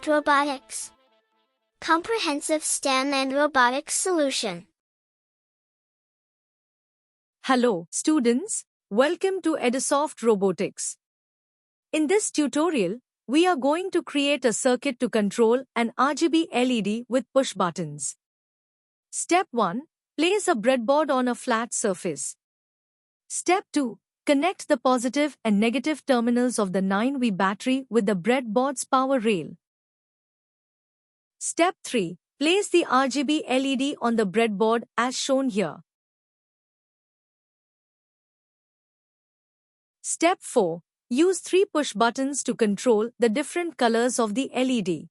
Soft Robotics. Comprehensive STEM and robotics solution. Hello, students. Welcome to Edisoft Robotics. In this tutorial, we are going to create a circuit to control an RGB LED with push buttons. Step 1. Place a breadboard on a flat surface. Step 2. Connect the positive and negative terminals of the 9V battery with the breadboard's power rail. Step 3. Place the RGB LED on the breadboard as shown here. Step 4. Use 3 push buttons to control the different colors of the LED.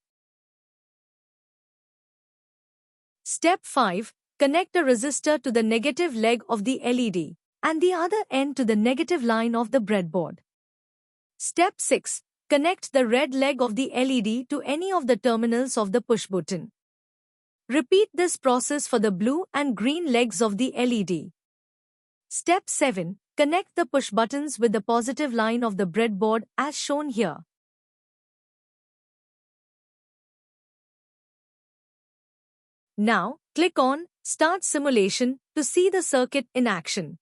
Step 5. Connect a resistor to the negative leg of the LED and the other end to the negative line of the breadboard. Step 6. Connect the red leg of the LED to any of the terminals of the push button. Repeat this process for the blue and green legs of the LED. Step 7. Connect the push buttons with the positive line of the breadboard as shown here. Now, click on Start Simulation to see the circuit in action.